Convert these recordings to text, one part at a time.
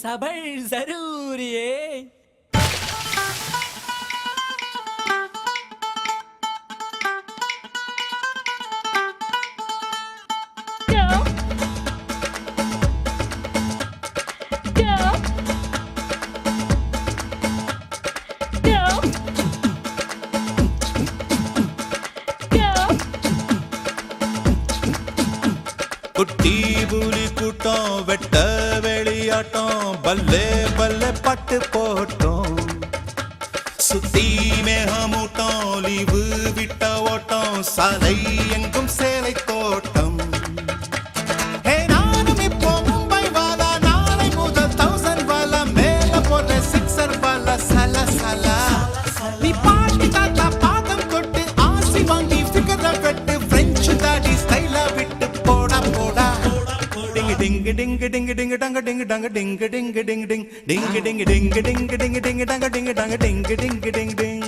सबल जरूरी है। குட்டி புலி கூட்டம் வெட்ட வெளியாட்டம் பல்லே பல்லே பட்டு போட்டோம் சுத்தி மேகமூட்டம் லீவு விட்ட ஓட்டம் சாலை எங்கும் சேலை தோட்டம் நானும் இப்போ மும்பை வாலா நாளை முதல் 1000 வாலா மேல போற சிக்ஸர் வாலா சல சல நீ பாட்டி தாத்தா பாதம் தொட்டு ஆசி வாங்கி ஃபிகர வெட்டு பிரெஞ்சு தாடி ஸ்டைலா விட்டு போடா போடா ding ding ding ding dang ding dang ding ding ding ding ding ding ding ding ding ding dang ding dang ding ding ding ding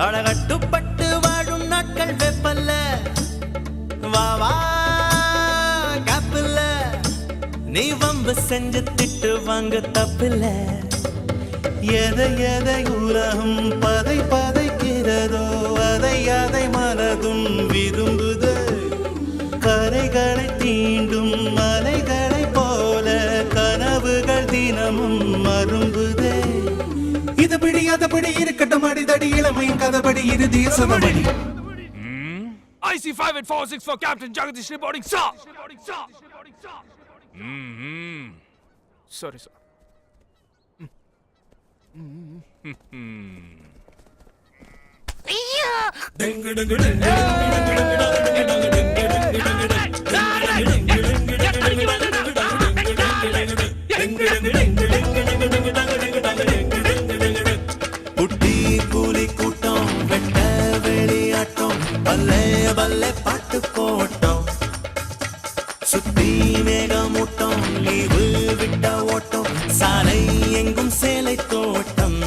அழகட்டுப்பட்டு வாழும் நாட்கள் வெப்பல்ல வாவா காப்பில்ல நீ வம்பு செஞ்சு திட்டு வாங்க தப்பில்ல எதை எதை உலகம் பதை பதைக்கிறதோ அதை அதை மனதும் விரும்புது கரைகளை தீண்டும் மலைகளை போல கனவுகள் தினமும் மரும்புதே இதுபடி அதபடி இருக்கட்டும் அடிதடி இளமையின் கதபடி இறுதிய சமபடி IC5846 for Captain Jagadish reporting, sir. Sorry, sir. குட்டி புலி கூட்டம் வெட்ட வெளியாட்டம் பல்லே பல்லே பாட்டு போட்டோம் சுத்தி மேகமூட்டம் லீவு விட்ட ஓட்டம் சாலை எங்கும் சேலை தோட்டம்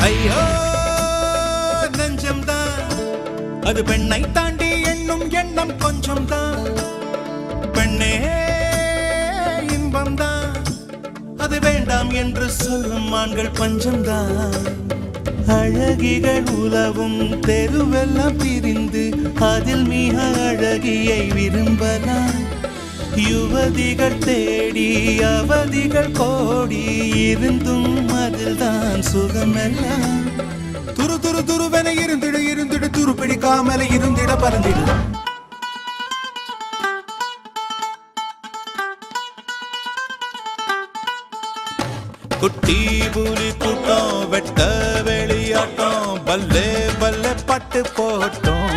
ஐயோ நெஞ்சம்தான் அது பெண்ணை தாண்டி எண்ணும் எண்ணம் கொஞ்சம் தான் பெண்ணே இன்பம் தான் அது வேண்டாம் என்று சொல்லும் ஆண்கள் பஞ்சம்தான் அழகிகள் உலவும் தெருவெல்லாம் பிரிந்து அதில் மிக அழகியை விரும்பலாம் யுவதிகள் தேடி அவதிகள் கோடி இருந்தும் அதில் தான் சுகமெல்லாம் துரு துரு துருவென இருந்திட இருந்திட துரு பிடிக்காமல இருந்திட பறந்திட குட்டி புலி கூட்டம் வெட்ட வெளியாட்டம் பல்லே பல்லே பட்டு போட்டோம்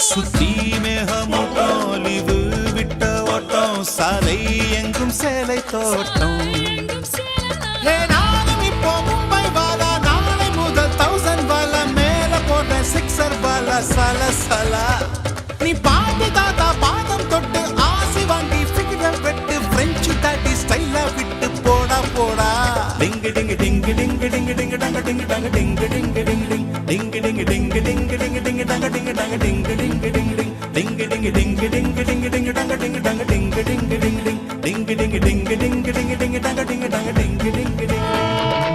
சுத்தி மேகமூட்டம் லீவு விட்ட ஓட்டம் சாலை எங்கும் சேலை தோட்டம் நானும் இப்போ மும்பை வாலா நாளை முதல் 1000 வாலா மேல போட்ட சிக்ஸர் வாலா சல சல நீ பாட்டி தாத்தா பாதம் தொட்டு ஆசி வாங்கி ஃபிகர வெட்டு பிரெஞ்சு தாடி ஸ்டைலா விட்டு போடா போடா டிங் டிங் டிங் டிங் டிங் டிங் டங்க டிங் டங்க டிங் டிங் டிங் டிங் டிங் டிங் டிங் டிங் டிங் டிங் டிங் டங்க டிங் டங்க டிங் டிங் டிங் டிங் டிங் டிங் டிங் டிங் டிங் டிங் டங்க டிங் டங்க டிங் டிங் டிங் டிங் டிங் டிங் டிங் டிங் டிங் டிங் டிங் டங்க டிங் டங்க டிங் டிங்